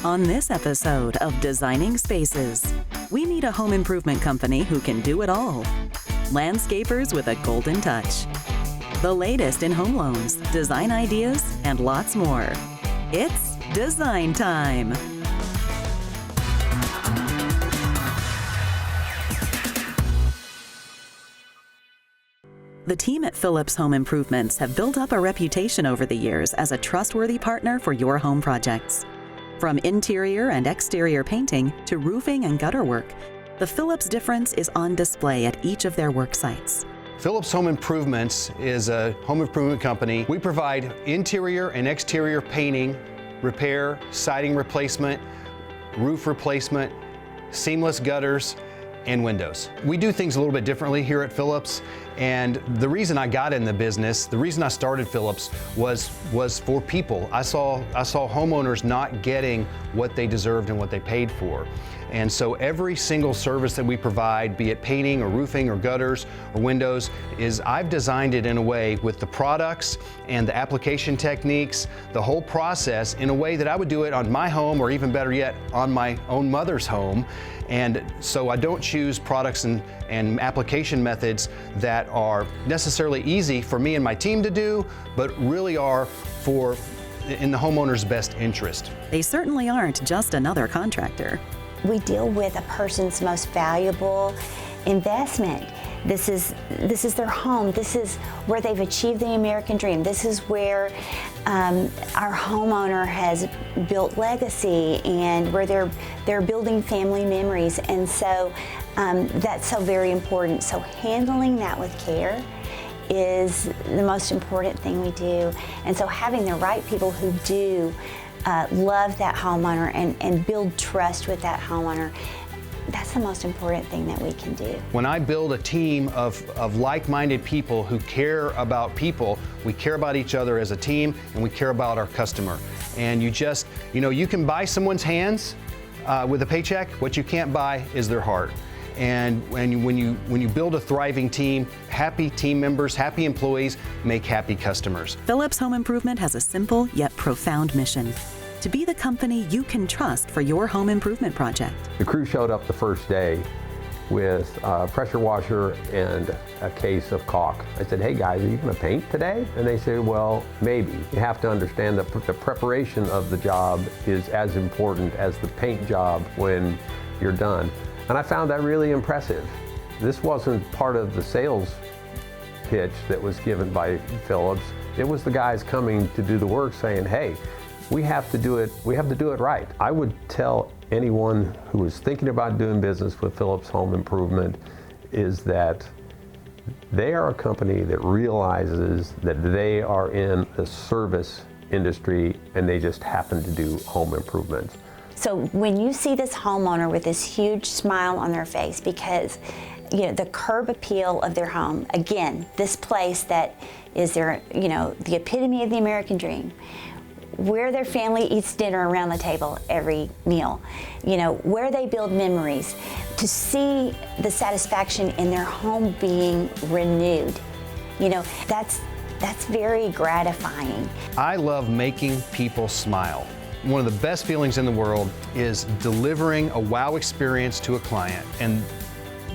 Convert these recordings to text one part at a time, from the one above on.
On this episode of Designing Spaces, we meet a home improvement company who can do it all. Landscapers with a golden touch. The latest in home loans, design ideas, and lots more. It's design time. The team at Phillips Home Improvements have built up a reputation over the years as a trustworthy partner for your home projects. From interior and exterior painting to roofing and gutter work, the Phillips difference is on display at each of their work sites. Phillips Home Improvements is a home improvement company. We provide interior and exterior painting, repair, siding replacement, roof replacement, seamless gutters, and windows. We do things a little bit differently here at Phillips, and the reason I got in the business, the reason I started Phillips was for people. I saw homeowners not getting what they deserved and what they paid for. And so every single service that we provide, be it painting or roofing or gutters or windows, I've designed it in a way with the products and the application techniques, the whole process in a way that I would do it on my home, or even better yet, on my own mother's home. And so I don't choose products and application methods that are necessarily easy for me and my team to do, but really are in the homeowner's best interest. They certainly aren't just another contractor. We deal with a person's most valuable investment. This is their home. This is where they've achieved the American dream. This is where our homeowner has built legacy, and where they're building family memories. And so that's so very important. So handling that with care is the most important thing we do. And so having the right people who do love that homeowner and build trust with that homeowner, that's the most important thing that we can do. When I build a team of like-minded people who care about people, we care about each other as a team, and we care about our customer. And you can buy someone's hands with a paycheck. What you can't buy is their heart. And when you build a thriving team, happy team members, happy employees make happy customers. Phillips Home Improvement has a simple yet profound mission: to be the company you can trust for your home improvement project. The crew showed up the first day with a pressure washer and a case of caulk. I said, "Hey guys, are you going to paint today?" And they said, "Well, maybe." You have to understand that the preparation of the job is as important as the paint job when you're done. And I found that really impressive. This wasn't part of the sales pitch that was given by Phillips. It was the guys coming to do the work saying, "Hey, we have to do it right." I would tell anyone who is thinking about doing business with Phillips Home Improvement is that they are a company that realizes that they are in the service industry and they just happen to do home improvements. So when you see this homeowner with this huge smile on their face because the curb appeal of their home, again, this place that is their, the epitome of the American dream, where their family eats dinner around the table every meal, where they build memories, to see the satisfaction in their home being renewed, that's very gratifying. I love making people smile. One of the best feelings in the world is delivering a wow experience to a client, and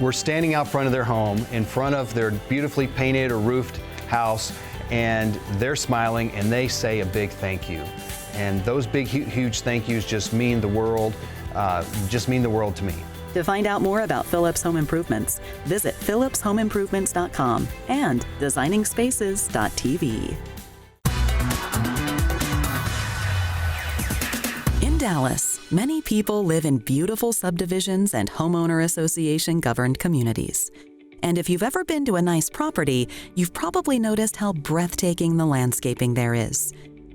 we're standing out front of their home, in front of their beautifully painted or roofed house, and they're smiling and they say a big thank you. And those big, huge thank yous just mean the world to me. To find out more about Phillips Home Improvements, visit phillipshomeimprovements.com and designingspaces.tv. In Dallas, many people live in beautiful subdivisions and homeowner association governed communities. And if you've ever been to a nice property, you've probably noticed how breathtaking the landscaping there is.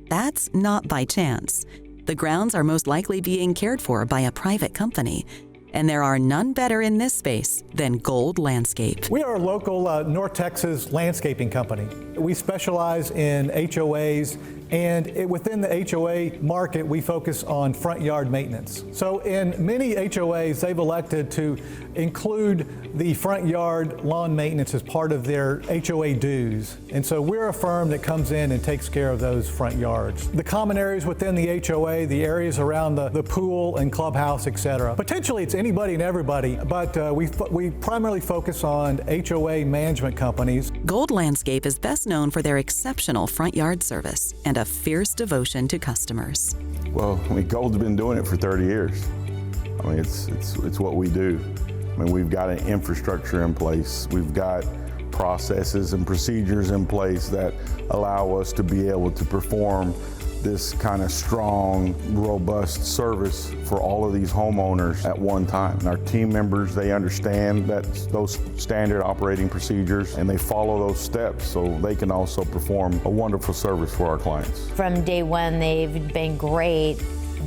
That's not by chance. The grounds are most likely being cared for by a private company. And there are none better in this space than Gold Landscape. We are a local North Texas landscaping company. We specialize in HOAs And within the HOA market, we focus on front yard maintenance. So in many HOAs, they've elected to include the front yard lawn maintenance as part of their HOA dues. And so we're a firm that comes in and takes care of those front yards. The common areas within the HOA, the areas around the pool and clubhouse, etc. Potentially it's anybody and everybody, but we primarily focus on HOA management companies. Gold Landscape is best known for their exceptional front yard service and a fierce devotion to customers. Well, I mean, Gold's been doing it for 30 years. I mean, it's what we do. I mean, we've got an infrastructure in place. We've got processes and procedures in place that allow us to be able to perform this kind of strong, robust service for all of these homeowners at one time. And our team members, they understand those standard operating procedures and they follow those steps so they can also perform a wonderful service for our clients. From day one, they've been great.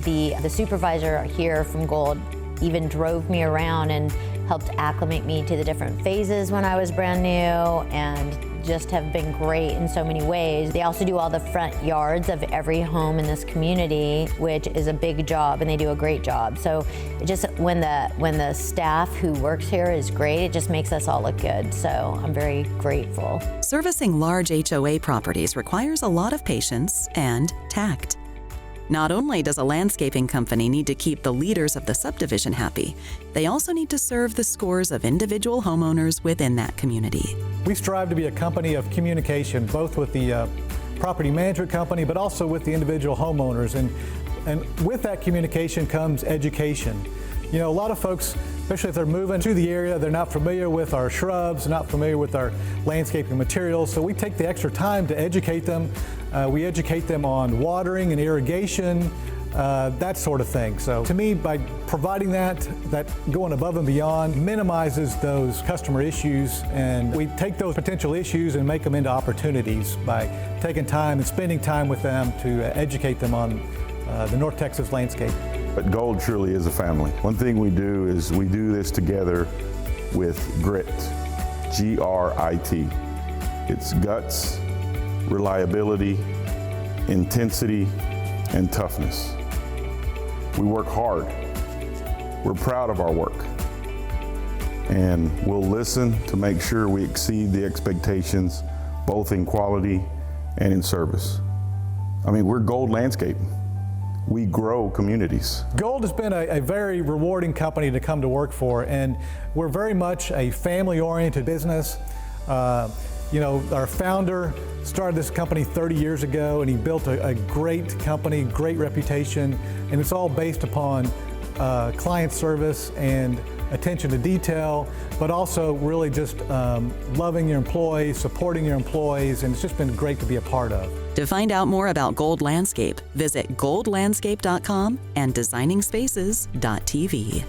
The supervisor here from Gold even drove me around and helped acclimate me to the different phases when I was brand new, and just have been great in so many ways. They also do all the front yards of every home in this community, which is a big job, and they do a great job. So it just, when the staff who works here is great, it just makes us all look good. So I'm very grateful. Servicing large HOA properties requires a lot of patience and tact. Not only does a landscaping company need to keep the leaders of the subdivision happy, they also need to serve the scores of individual homeowners within that community. We strive to be a company of communication, both with the property management company, but also with the individual homeowners. And with that communication comes education. You know, a lot of folks, especially if they're moving to the area, they're not familiar with our shrubs, not familiar with our landscaping materials, so we take the extra time to educate them. We educate them on watering and irrigation, that sort of thing. So to me, by providing that going above and beyond minimizes those customer issues, and we take those potential issues and make them into opportunities by taking time and spending time with them to educate them on the North Texas landscape. But Gold truly is a family. One thing we do is we do this together with grit, G-R-I-T. It's guts, reliability, intensity, and toughness. We work hard. We're proud of our work. And we'll listen to make sure we exceed the expectations, both in quality and in service. I mean, we're Gold Landscaping. We grow communities. Gold has been a very rewarding company to come to work for, and we're very much a family-oriented business. You know, our founder started this company 30 years ago, and he built a great company, great reputation, and it's all based upon client service and attention to detail, but also really just loving your employees, supporting your employees, and it's just been great to be a part of. To find out more about Gold Landscape, visit goldlandscape.com and designingspaces.tv.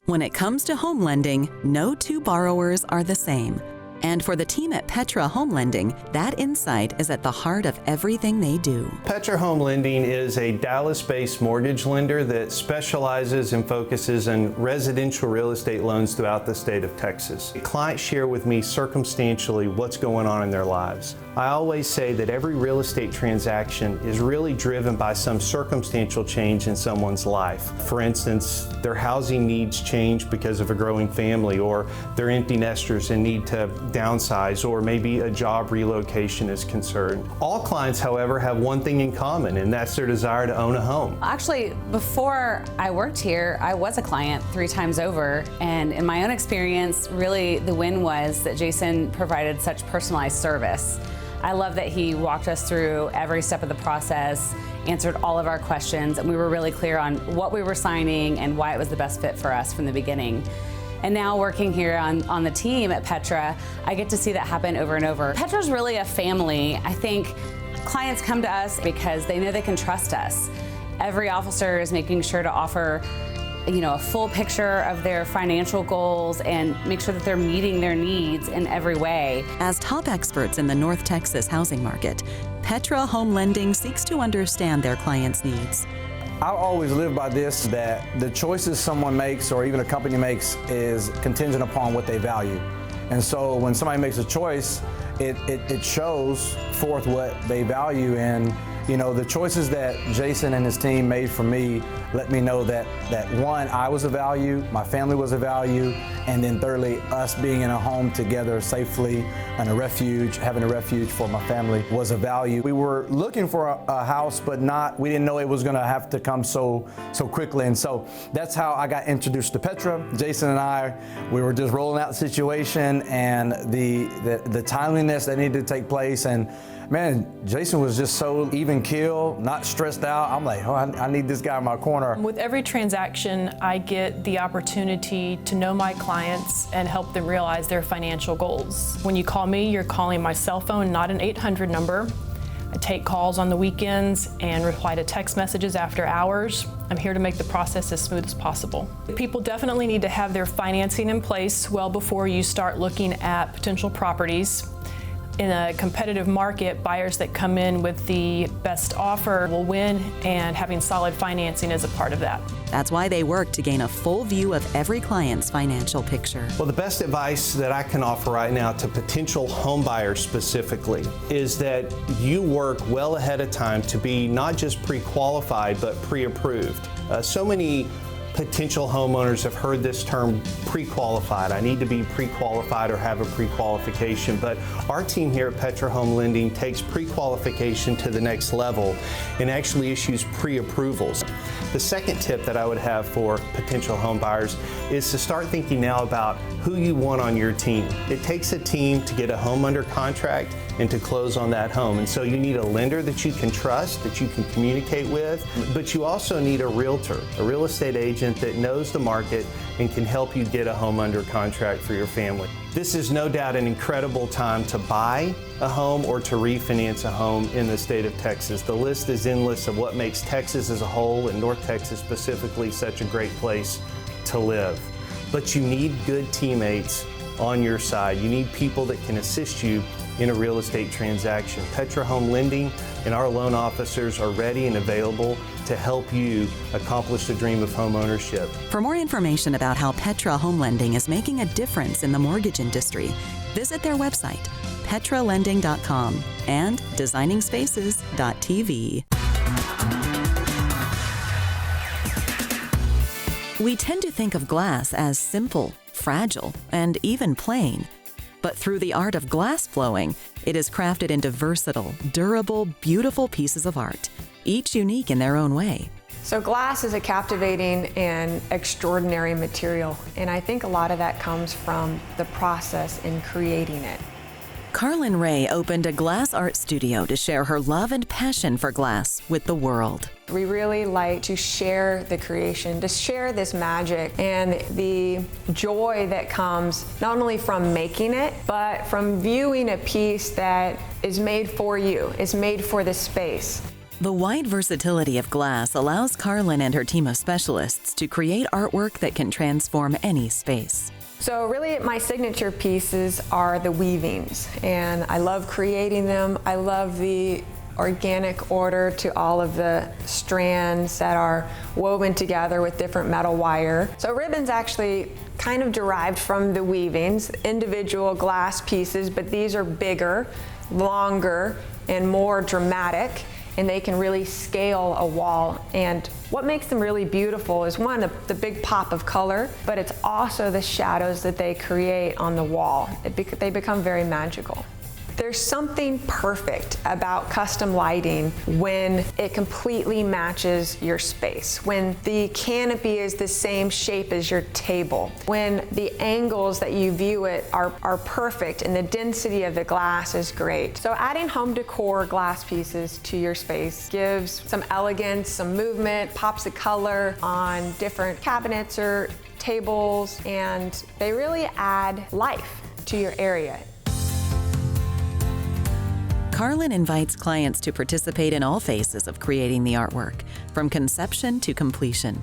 When it comes to home lending, no two borrowers are the same. And for the team at Petra Home Lending, that insight is at the heart of everything they do. Petra Home Lending is a Dallas-based mortgage lender that specializes and focuses on residential real estate loans throughout the state of Texas. Clients share with me circumstantially what's going on in their lives. I always say that every real estate transaction is really driven by some circumstantial change in someone's life. For instance, their housing needs change because of a growing family, or they're empty nesters and need to downsize, or maybe a job relocation is concerned. All clients, however, have one thing in common, and that's their desire to own a home. Actually, before I worked here, I was a client 3 times over, and in my own experience, really the win was that Jason provided such personalized service. I love that he walked us through every step of the process, answered all of our questions, and we were really clear on what we were signing and why it was the best fit for us from the beginning. And now working here on the team at Petra, I get to see that happen over and over. Petra's really a family. I think clients come to us because they know they can trust us. Every officer is making sure to offer a full picture of their financial goals and make sure that they're meeting their needs in every way. As top experts in the North Texas housing market, Petra Home Lending seeks to understand their clients' needs. I always live by this, that the choices someone makes or even a company makes is contingent upon what they value. And so when somebody makes a choice, it shows forth what they value. And you know, the choices that Jason and his team made for me let me know that one, I was a value, my family was a value, and then thirdly, us being in a home together safely and having a refuge for my family was a value. We were looking for a house, but we didn't know it was gonna have to come so quickly. And so that's how I got introduced to Petra. Jason and I, we were just rolling out the situation and the timeliness that needed to take place. And man, Jason was just so even keel, not stressed out. I'm like, oh, I need this guy in my corner. With every transaction, I get the opportunity to know my clients and help them realize their financial goals. When you call me, you're calling my cell phone, not an 800 number. I take calls on the weekends and reply to text messages after hours. I'm here to make the process as smooth as possible. People definitely need to have their financing in place well before you start looking at potential properties. In a competitive market, buyers that come in with the best offer will win, and having solid financing is a part of that. That's why they work to gain a full view of every client's financial picture. Well, the best advice that I can offer right now to potential home buyers specifically is that you work well ahead of time to be not just pre-qualified, but pre-approved. So many potential homeowners have heard this term pre-qualified. I need to be pre-qualified or have a pre-qualification, but our team here at Petra Home Lending takes pre-qualification to the next level and actually issues pre-approvals. The second tip that I would have for potential home buyers is to start thinking now about who you want on your team. It takes a team to get a home under contract and to close on that home. And so you need a lender that you can trust, that you can communicate with, but you also need a realtor, a real estate agent that knows the market and can help you get a home under contract for your family. This is no doubt an incredible time to buy a home or to refinance a home in the state of Texas. The list is endless of what makes Texas as a whole, and North Texas specifically, such a great place to live. But you need good teammates on your side. You need people that can assist you in a real estate transaction. Petra Home Lending and our loan officers are ready and available to help you accomplish the dream of home ownership. For more information about how Petra Home Lending is making a difference in the mortgage industry, visit their website, petralending.com, and designingspaces.tv. We tend to think of glass as simple, fragile, and even plain. But through the art of glass blowing, it is crafted into versatile, durable, beautiful pieces of art, each unique in their own way. So glass is a captivating and extraordinary material, and I think a lot of that comes from the process in creating it. Carlyn Ray opened a glass art studio to share her love and passion for glass with the world. We really like to share the creation, to share this magic and the joy that comes not only from making it, but from viewing a piece that is made for you, is made for the space. The wide versatility of glass allows Carlyn and her team of specialists to create artwork that can transform any space. So really my signature pieces are the weavings, and I love creating them. I love the organic order to all of the strands that are woven together with different metal wire. So ribbon's actually kind of derived from the weavings, individual glass pieces, but these are bigger, longer, and more dramatic, and they can really scale a wall. And what makes them really beautiful is one, the big pop of color, but it's also the shadows that they create on the wall. They become very magical. There's something perfect about custom lighting when it completely matches your space, when the canopy is the same shape as your table, when the angles that you view it are perfect and the density of the glass is great. So adding home decor glass pieces to your space gives some elegance, some movement, pops of color on different cabinets or tables, and they really add life to your area. Carlyn invites clients to participate in all phases of creating the artwork, from conception to completion.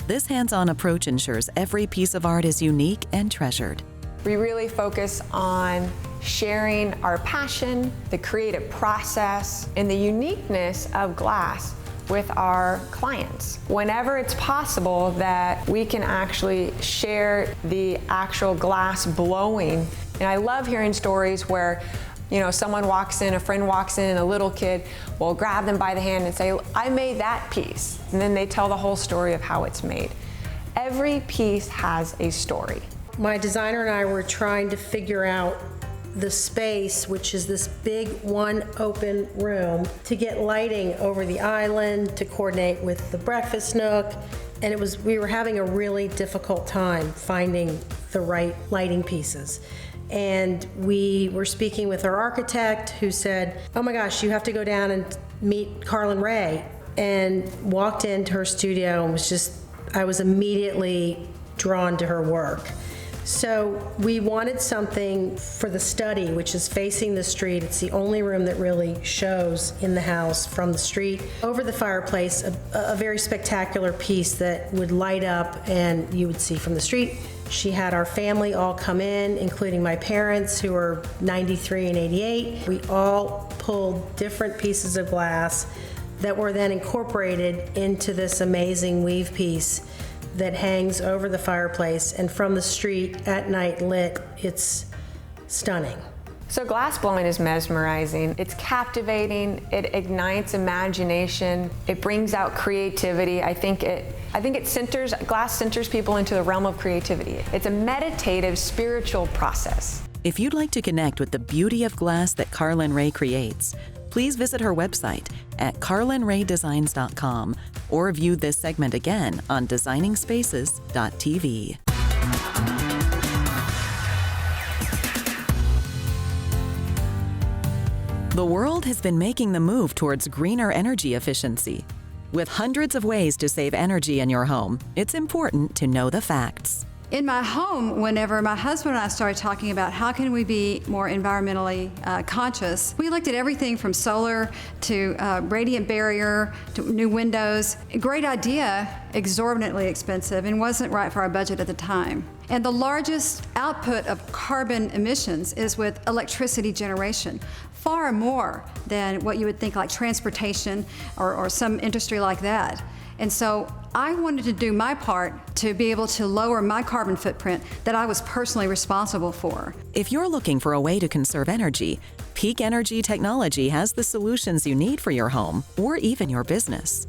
This hands-on approach ensures every piece of art is unique and treasured. We really focus on sharing our passion, the creative process, and the uniqueness of glass with our clients. Whenever it's possible that we can actually share the actual glass blowing. And I love hearing stories where You know, someone walks in, a friend walks in, a little kid will grab them by the hand and say, I made that piece. And then they tell the whole story of how it's made. Every piece has a story. My designer and I were trying to figure out the space, which is this big one open room, to get lighting over the island, to coordinate with the breakfast nook. And we were having a really difficult time finding the right lighting pieces. And we were speaking with our architect, who said, oh my gosh, you have to go down and meet Carlyn Ray. And walked into her studio and I was immediately drawn to her work. So we wanted something for the study, which is facing the street. It's the only room that really shows in the house from the street. Over the fireplace, a very spectacular piece that would light up and you would see from the street. She had our family all come in, including my parents, who are 93 and 88. We all pulled different pieces of glass that were then incorporated into this amazing weave piece that hangs over the fireplace, and from the street at night lit, it's stunning. So glass blowing is mesmerizing. It's captivating. It ignites imagination. It brings out creativity. I think glass centers people into the realm of creativity. It's a meditative, spiritual process. If you'd like to connect with the beauty of glass that Carlyn Ray creates, please visit her website at carlynraydesigns.com or view this segment again on designingspaces.tv. The world has been making the move towards greener energy efficiency. With hundreds of ways to save energy in your home, it's important to know the facts. In my home, whenever my husband and I started talking about how can we be more environmentally conscious, we looked at everything from solar to radiant barrier to new windows. A great idea, exorbitantly expensive, and wasn't right for our budget at the time. And the largest output of carbon emissions is with electricity generation, far more than what you would think like transportation or some industry like that. And so I wanted to do my part to be able to lower my carbon footprint that I was personally responsible for. If you're looking for a way to conserve energy, Peak Energy Technology has the solutions you need for your home or even your business.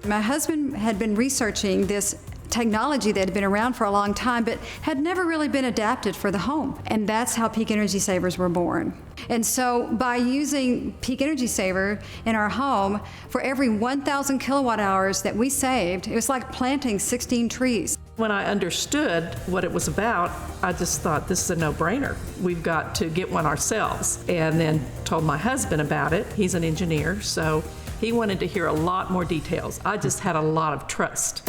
My husband had been researching this technology that had been around for a long time but had never really been adapted for the home. And that's how Peak Energy Savers were born. And so by using Peak Energy Saver in our home, for every 1,000 kilowatt hours that we saved, it was like planting 16 trees. When I understood what it was about, I just thought, this is a no-brainer. We've got to get one ourselves. And then told my husband about it. He's an engineer, so he wanted to hear a lot more details. I just had a lot of trust.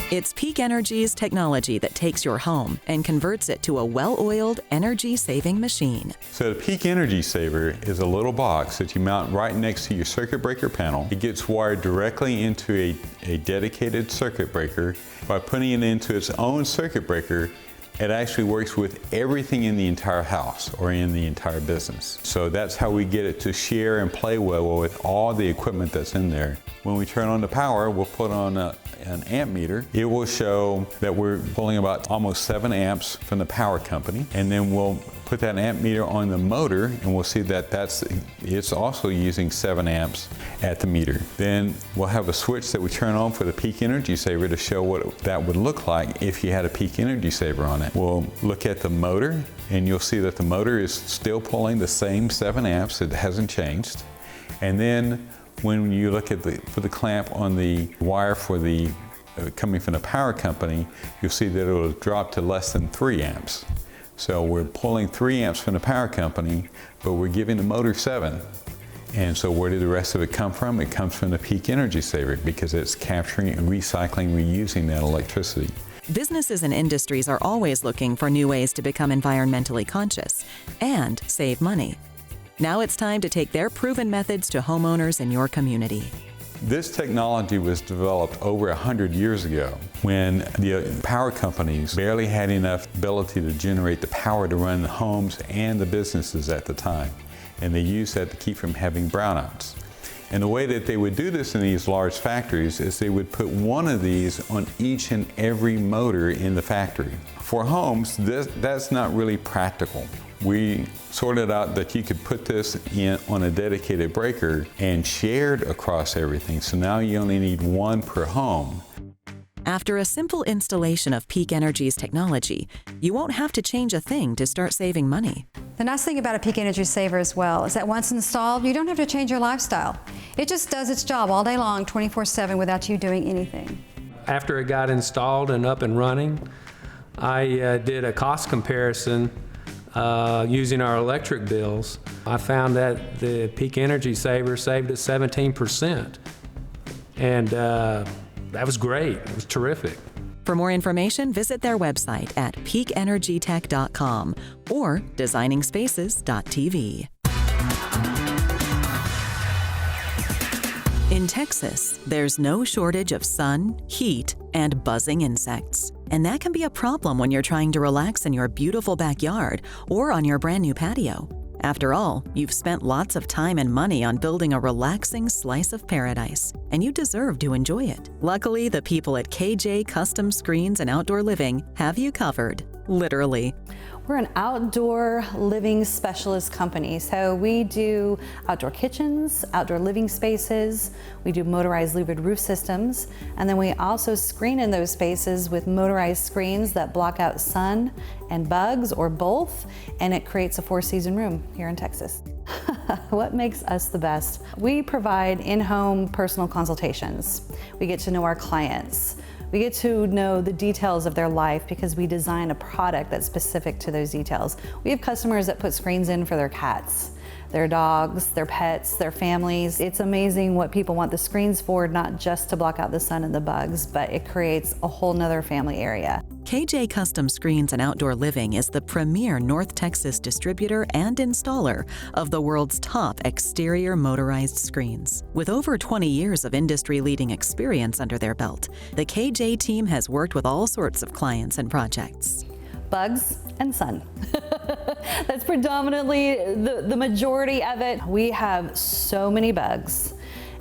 It's Peak Energy's technology that takes your home and converts it to a well-oiled, energy-saving machine. So the Peak Energy Saver is a little box that you mount right next to your circuit breaker panel. It gets wired directly into a dedicated circuit breaker. By putting it into its own circuit breaker, it actually works with everything in the entire house or in the entire business. So that's how we get it to share and play well with all the equipment that's in there. When we turn on the power, we'll put on an amp meter. It will show that we're pulling about almost 7 amps from the power company, and then we'll put that amp meter on the motor and we'll see that it's also using 7 amps at the meter. Then we'll have a switch that we turn on for the Peak Energy Saver to show what that would look like if you had a Peak Energy Saver on it. We'll look at the motor and you'll see that the motor is still pulling the same 7 amps. It hasn't changed. And then when you look at for the clamp on the wire for the coming from the power company, you'll see that it will drop to less than 3 amps. So we're pulling 3 amps from the power company, but we're giving the motor 7. And so where did the rest of it come from? It comes from the Peak Energy Saver because it's capturing and recycling, reusing that electricity. Businesses and industries are always looking for new ways to become environmentally conscious and save money. Now it's time to take their proven methods to homeowners in your community. This technology was developed over 100 years ago when the power companies barely had enough ability to generate the power to run the homes and the businesses at the time. And they used that to keep from having brownouts. And the way that they would do this in these large factories is they would put one of these on each and every motor in the factory. For homes, that's not really practical. We sorted out that you could put this in on a dedicated breaker and shared across everything. So now you only need one per home. After a simple installation of Peak Energy's technology, you won't have to change a thing to start saving money. The nice thing about a Peak Energy Saver as well is that once installed, you don't have to change your lifestyle. It just does its job all day long, 24/7, without you doing anything. After it got installed and up and running, I did a cost comparison using our electric bills. I found that the Peak Energy Saver saved us 17%. And that was great. It was terrific. For more information, visit their website at peakenergytech.com or designingspaces.tv. In Texas, there's no shortage of sun, heat, and buzzing insects. And that can be a problem when you're trying to relax in your beautiful backyard or on your brand new patio. After all, you've spent lots of time and money on building a relaxing slice of paradise, and you deserve to enjoy it. Luckily, the people at KJ Custom Screens and Outdoor Living have you covered, literally. We're an outdoor living specialist company. So we do outdoor kitchens, outdoor living spaces, we do motorized louvered roof systems, and then we also screen in those spaces with motorized screens that block out sun and bugs or both, and it creates a 4-season room here in Texas. What makes us the best? We provide in-home personal consultations. We get to know our clients. We get to know the details of their life because we design a product that's specific to those details. We have customers that put screens in for their cats, their dogs, their pets, their families. It's amazing what people want the screens for, not just to block out the sun and the bugs, but it creates a whole nother family area. KJ Custom Screens and Outdoor Living is the premier North Texas distributor and installer of the world's top exterior motorized screens. With over 20 years of industry-leading experience under their belt, the KJ team has worked with all sorts of clients and projects. Bugs and sun. That's predominantly the majority of it. We have so many bugs,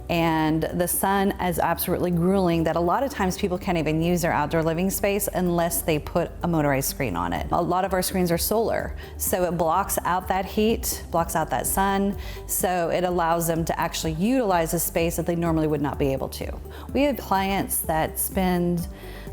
and the sun is absolutely grueling that a lot of times people can't even use their outdoor living space unless they put a motorized screen on it. A lot of our screens are solar, so it blocks out that heat, blocks out that sun, so it allows them to actually utilize a space that they normally would not be able to. We have clients that spend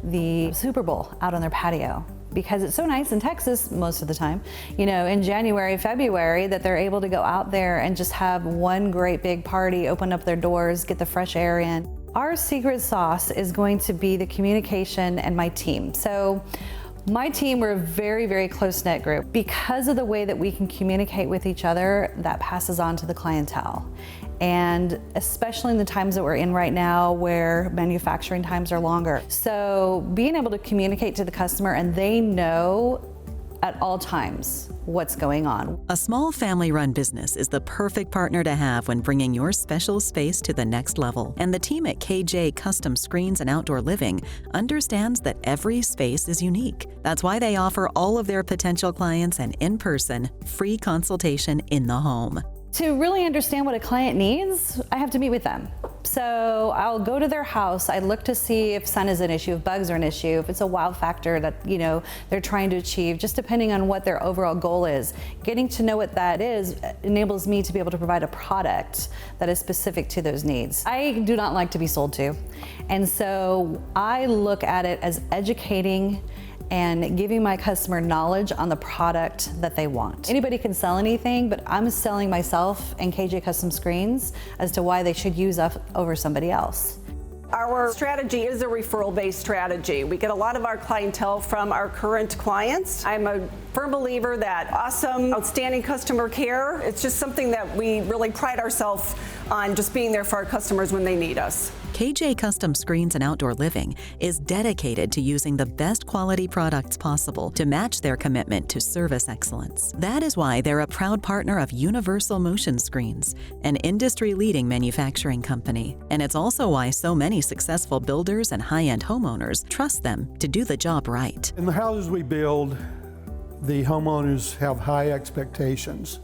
the Super Bowl out on their patio because it's so nice in Texas most of the time, you know, in January, February, that they're able to go out there and just have one great big party, open up their doors, get the fresh air in. Our secret sauce is going to be the communication and my team. So my team, we're a very, very close-knit group. Because of the way that we can communicate with each other, that passes on to the clientele. And especially in the times that we're in right now where manufacturing times are longer. So being able to communicate to the customer and they know at all times what's going on. A small family-run business is the perfect partner to have when bringing your special space to the next level. And the team at KJ Custom Screens and Outdoor Living understands that every space is unique. That's why they offer all of their potential clients an in-person, free consultation in the home. To really understand what a client needs, I have to meet with them. So I'll go to their house, I look to see if sun is an issue, if bugs are an issue, if it's a wow factor that, you know, they're trying to achieve, just depending on what their overall goal is. Getting to know what that is enables me to be able to provide a product that is specific to those needs. I do not like to be sold to, and so I look at it as educating and giving my customer knowledge on the product that they want. Anybody can sell anything, but I'm selling myself and KJ Custom Screens as to why they should use us over somebody else. Our strategy is a referral-based strategy. We get a lot of our clientele from our current clients. I'm a firm believer that awesome, outstanding customer care, it's just something that we really pride ourselves on, just being there for our customers when they need us. KJ Custom Screens and Outdoor Living is dedicated to using the best quality products possible to match their commitment to service excellence. That is why they're a proud partner of Universal Motion Screens, an industry-leading manufacturing company. And it's also why so many successful builders and high-end homeowners trust them to do the job right. In the houses we build, the homeowners have high expectations.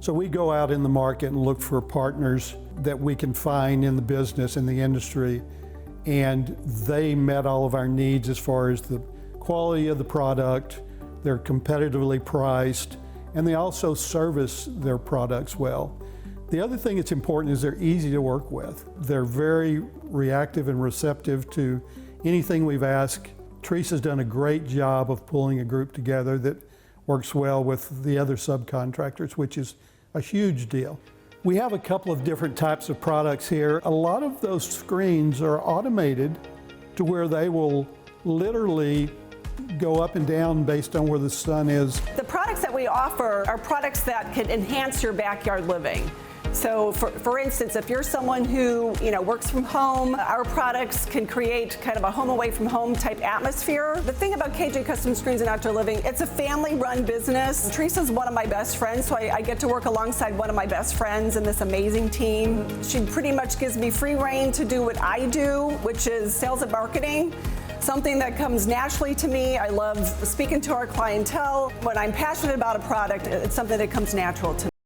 So we go out in the market and look for partners that we can find in the business, in the industry, and they met all of our needs as far as the quality of the product, they're competitively priced, and they also service their products well. The other thing that's important is they're easy to work with. They're very reactive and receptive to anything we've asked. Teresa's done a great job of pulling a group together that works well with the other subcontractors, which is a huge deal. We have a couple of different types of products here. A lot of those screens are automated to where they will literally go up and down based on where the sun is. The products that we offer are products that can enhance your backyard living. So for instance, if you're someone who works from home, our products can create kind of a home away from home type atmosphere. The thing about KJ Custom Screens and Outdoor Living, it's a family run business. Teresa's one of my best friends, so I get to work alongside one of my best friends in this amazing team. She pretty much gives me free reign to do what I do, which is sales and marketing. Something that comes naturally to me. I love speaking to our clientele. When I'm passionate about a product, it's something that comes natural to me.